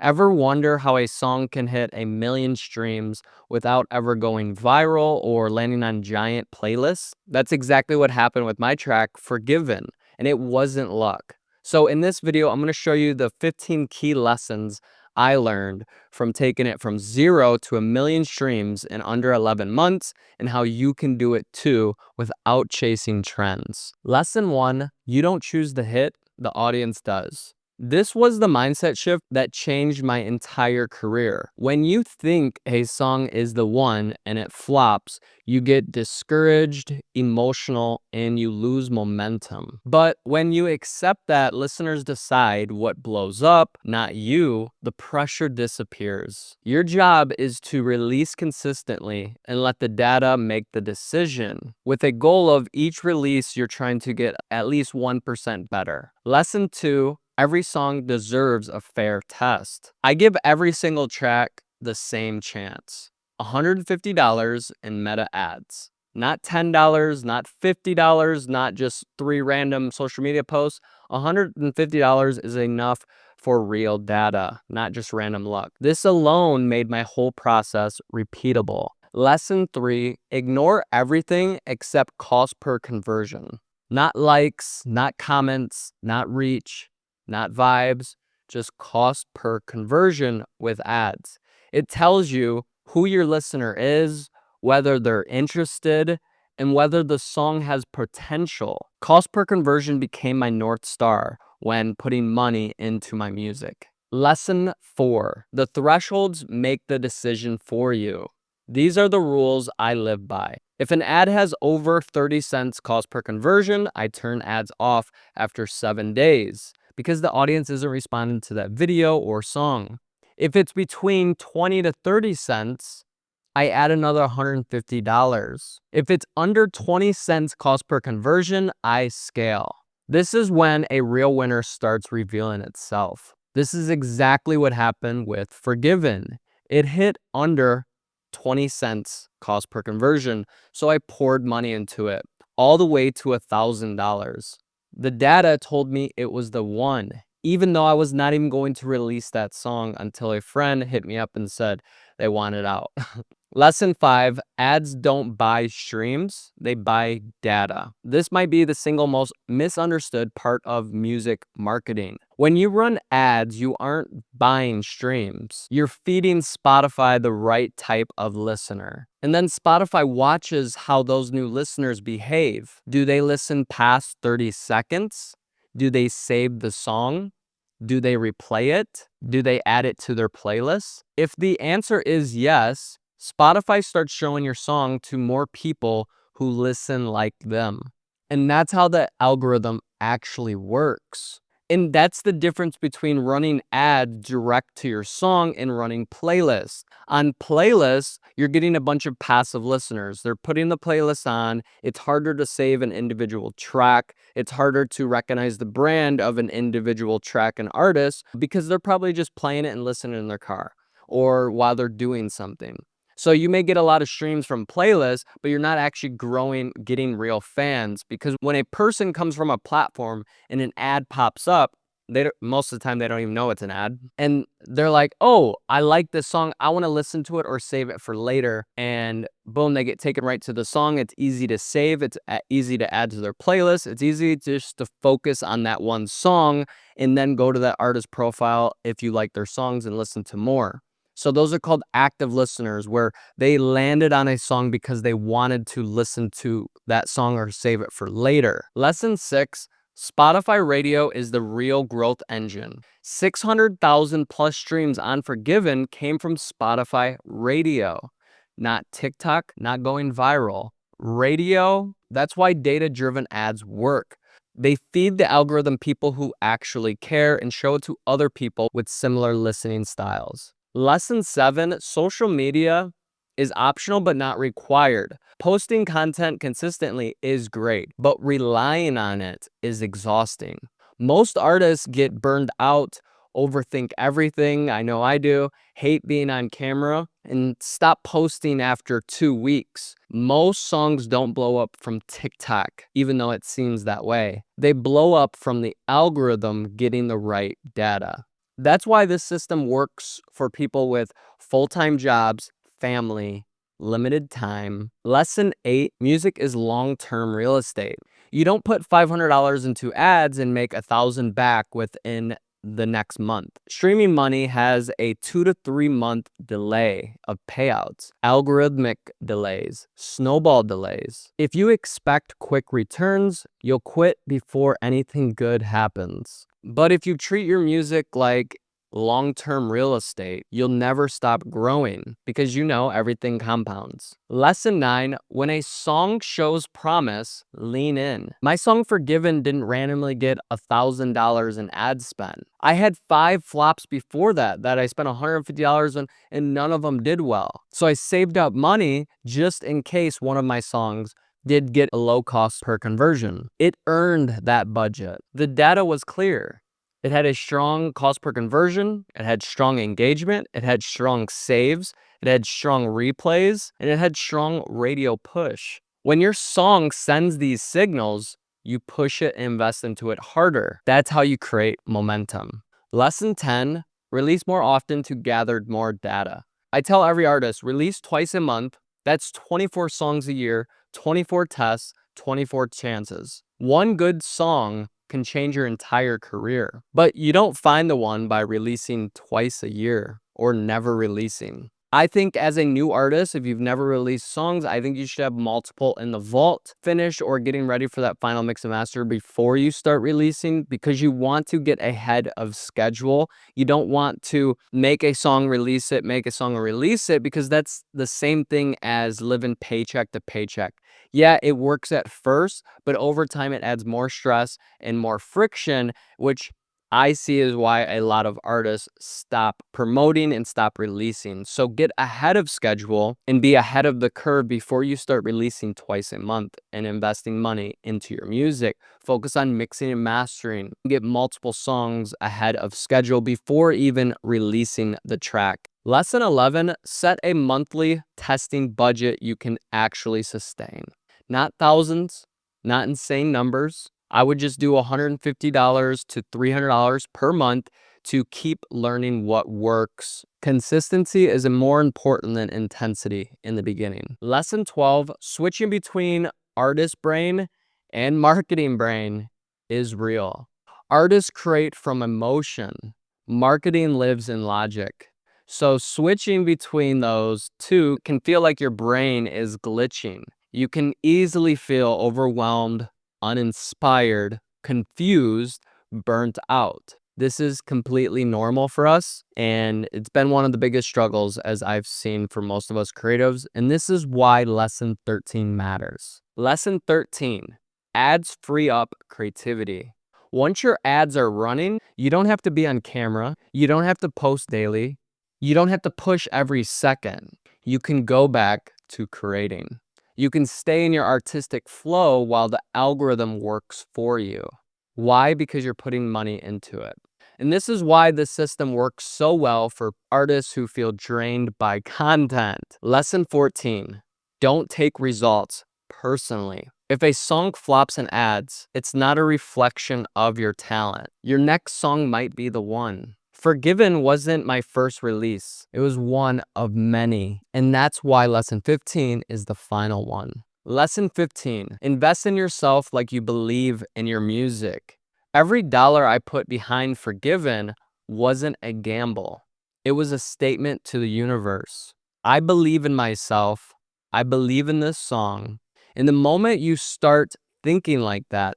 Ever wonder how a song can hit a million streams without ever going viral or landing on giant playlists? That's exactly what happened with my track, Forgiven, and it wasn't luck. So in this video, I'm going to show you the 15 key lessons I learned from taking it from 0 to a million streams in under 11 months and how you can do it too without chasing trends. Lesson 1, you don't choose the hit, the audience does. This was the mindset shift that changed my entire career. When you think a song is the one and it flops, you get discouraged, emotional, and you lose momentum. But when you accept that listeners decide what blows up, not you, the pressure disappears. Your job is to release consistently and let the data make the decision, with a goal of each release you're trying to get at least 1% better. Lesson 2, every song deserves a fair test. I give every single track the same chance. $150 in meta ads. Not $10, not $50, not just 3 random social media posts. $150 is enough for real data, not just random luck. This alone made my whole process repeatable. Lesson 3, ignore everything except cost per conversion. Not likes, not comments, not reach, not vibes, just cost per conversion with ads. It tells you who your listener is, whether they're interested, and whether the song has potential. Cost per conversion became my North Star when putting money into my music. Lesson 4, the thresholds make the decision for you. These are the rules I live by. If an ad has over 30 cents cost per conversion, I turn ads off after 7 days because the audience isn't responding to that video or song. If it's between 20 to 30 cents, I add another $150. If it's under 20 cents cost per conversion, I scale. This is when a real winner starts revealing itself. This is exactly what happened with Forgiven. It hit under 20 cents cost per conversion, so I poured money into it, all the way to $1,000. The data told me it was the one, even though I was not even going to release that song until a friend hit me up and said they want it out. Lesson 5, ads don't buy streams, they buy data. This might be the single most misunderstood part of music marketing. When you run ads, you aren't buying streams. You're feeding Spotify the right type of listener. And then Spotify watches how those new listeners behave. Do they listen past 30 seconds? Do they save the song? Do they replay it? Do they add it to their playlist? If the answer is yes, Spotify starts showing your song to more people who listen like them. And that's how the algorithm actually works. And that's the difference between running ads direct to your song and running playlists. On playlists, you're getting a bunch of passive listeners. They're putting the playlist on. It's harder to save an individual track. It's harder to recognize the brand of an individual track and artist because they're probably just playing it and listening in their car or while they're doing something. So you may get a lot of streams from playlists, but you're not actually getting real fans, because when a person comes from a platform and an ad pops up, most of the time they don't even know it's an ad. And they're like, oh, I like this song. I want to listen to it or save it for later. And boom, they get taken right to the song. It's easy to save. It's easy to add to their playlist. It's easy just to focus on that one song and then go to that artist profile if you like their songs and listen to more. So those are called active listeners, where they landed on a song because they wanted to listen to that song or save it for later. Lesson 6, Spotify Radio is the real growth engine. 600,000 plus streams on Forgiven came from Spotify Radio, not TikTok, not going viral. Radio, that's why data-driven ads work. They feed the algorithm people who actually care and show it to other people with similar listening styles. Lesson 7, social media is optional but not required. Posting content consistently is great, but relying on it is exhausting. Most artists get burned out, overthink everything. I know I do. Hate being on camera and stop posting after 2 weeks. Most songs don't blow up from TikTok, even though it seems that way. They blow up from the algorithm getting the right data. That's why this system works for people with full-time jobs, family, limited time. Lesson 8, music is long-term real estate. You don't put $500 into ads and make 1,000 back within the next month. Streaming money has a 2 to 3 month delay of payouts, algorithmic delays, snowball delays. If you expect quick returns, you'll quit before anything good happens. But if you treat your music like long-term real estate, you'll never stop growing because everything compounds. Lesson 9, when a song shows promise, lean in. My song Forgiven didn't randomly get $1,000 in ad spend. I had 5 flops before that I spent $150 on, and none of them did well. So I saved up money just in case one of my songs did get a low cost per conversion. It earned that budget. The data was clear. It had a strong cost per conversion, it had strong engagement, it had strong saves, it had strong replays, and it had strong radio push. When your song sends these signals, you push it and invest into it harder. That's how you create momentum. Lesson 10, release more often to gather more data. I tell every artist, release twice a month. That's 24 songs a year, 24 tests, 24 chances. One good song can change your entire career. But you don't find the one by releasing twice a year or never releasing. I think as a new artist, if you've never released songs, I think you should have multiple in the vault, finished, or getting ready for that final mix and master before you start releasing, because you want to get ahead of schedule. You don't want to make a song, release it, make a song, and release it, because that's the same thing as living paycheck to paycheck. Yeah, it works at first, but over time it adds more stress and more friction, which I see is why a lot of artists stop promoting and stop releasing. So get ahead of schedule and be ahead of the curve before you start releasing twice a month and investing money into your music. Focus on mixing and mastering. Get multiple songs ahead of schedule before even releasing the track. Lesson 11, set a monthly testing budget you can actually sustain. Not thousands, not insane numbers. I would just do $150 to $300 per month to keep learning what works. Consistency is more important than intensity in the beginning. Lesson 12, switching between artist brain and marketing brain is real. Artists create from emotion. Marketing lives in logic. So switching between those two can feel like your brain is glitching. You can easily feel overwhelmed, uninspired, confused, burnt out. This is completely normal for us, and it's been one of the biggest struggles as I've seen for most of us creatives, and this is why lesson 13 matters. Lesson 13, ads free up creativity. Once your ads are running, you don't have to be on camera, you don't have to post daily, you don't have to push every second. You can go back to creating. You can stay in your artistic flow while the algorithm works for you. Why? Because you're putting money into it. And this is why this system works so well for artists who feel drained by content. Lesson 14, don't take results personally. If a song flops in ads, it's not a reflection of your talent. Your next song might be the one. Forgiven wasn't my first release. It was one of many. And that's why lesson 15 is the final one. Lesson 15, invest in yourself like you believe in your music. Every dollar I put behind Forgiven wasn't a gamble. It was a statement to the universe. I believe in myself. I believe in this song. And the moment you start thinking like that,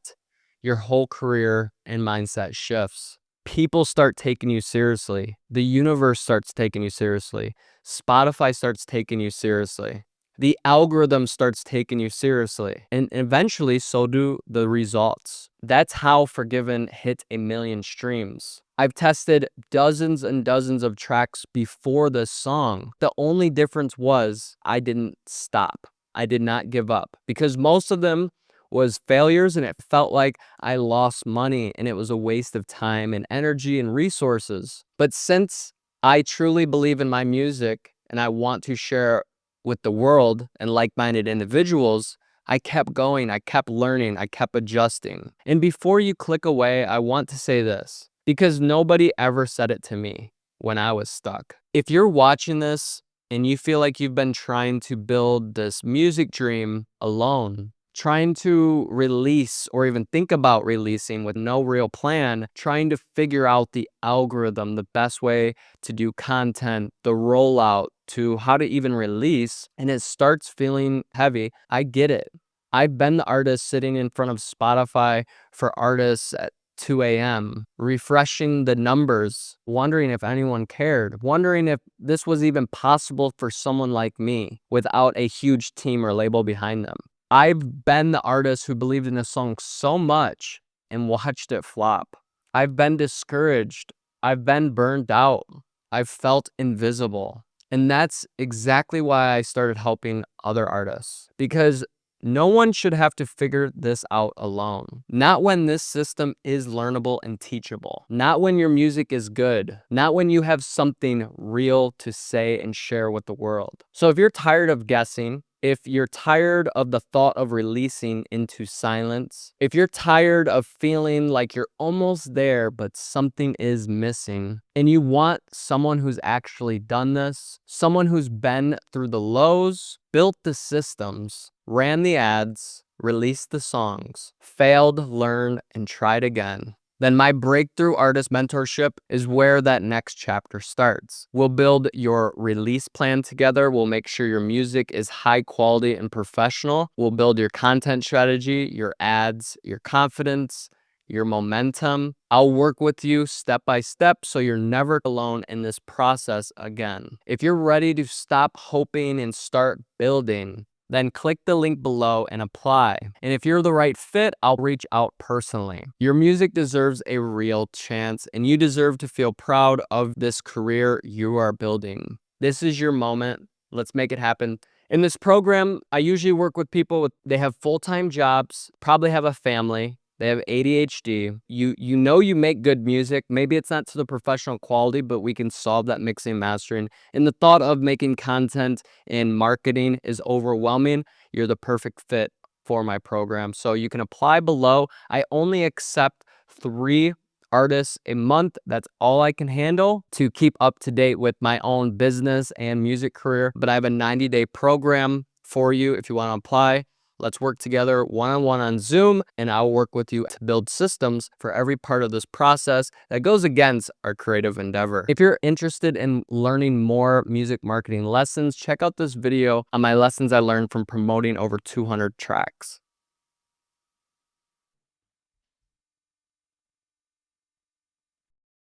your whole career and mindset shifts. People start taking you seriously. The universe starts taking you seriously. Spotify starts taking you seriously. The algorithm starts taking you seriously. And eventually, so do the results. That's how Forgiven hit 1 million streams. I've tested dozens and dozens of tracks before this song. The only difference was I didn't stop. I did not give up, because most of them was failures, and it felt like I lost money and it was a waste of time and energy and resources. But since I truly believe in my music and I want to share with the world and like-minded individuals, I kept going, I kept learning, I kept adjusting. And before you click away, I want to say this. because nobody ever said it to me when I was stuck. If you're watching this and you feel like you've been trying to build this music dream alone, trying to release or even think about releasing with no real plan, trying to figure out the algorithm, the best way to do content, the rollout to how to even release, and it starts feeling heavy, I get it. I've been the artist sitting in front of Spotify for artists at 2 a.m., refreshing the numbers, wondering if anyone cared, wondering if this was even possible for someone like me without a huge team or label behind them. I've been the artist who believed in a song so much and watched it flop. I've been discouraged. I've been burned out. I've felt invisible. And that's exactly why I started helping other artists, because no one should have to figure this out alone. Not when this system is learnable and teachable. Not when your music is good. Not when you have something real to say and share with the world. So if you're tired of guessing, if you're tired of the thought of releasing into silence, if you're tired of feeling like you're almost there but something is missing, and you want someone who's actually done this, someone who's been through the lows, built the systems, ran the ads, released the songs, failed, learned, and tried again, then my Breakthrough Artist Mentorship is where that next chapter starts. We'll build your release plan together. We'll make sure your music is high quality and professional. We'll build your content strategy, your ads, your confidence, your momentum. I'll work with you step by step so you're never alone in this process again. If you're ready to stop hoping and start building, then click the link below and apply. And if you're the right fit, I'll reach out personally. Your music deserves a real chance, and you deserve to feel proud of this career you are building. This is your moment. Let's make it happen. In this program, I usually work with people they have full-time jobs, probably have a family, they have ADHD. You know you make good music. Maybe it's not to the professional quality, but we can solve that mixing and mastering. And the thought of making content and marketing is overwhelming. You're the perfect fit for my program. So you can apply below. I only accept 3 artists a month. That's all I can handle to keep up to date with my own business and music career. But I have a 90-day program for you if you want to apply. Let's work together one-on-one on Zoom, and I'll work with you to build systems for every part of this process that goes against our creative endeavor. If you're interested in learning more music marketing lessons, check out this video on my lessons I learned from promoting over 200 tracks.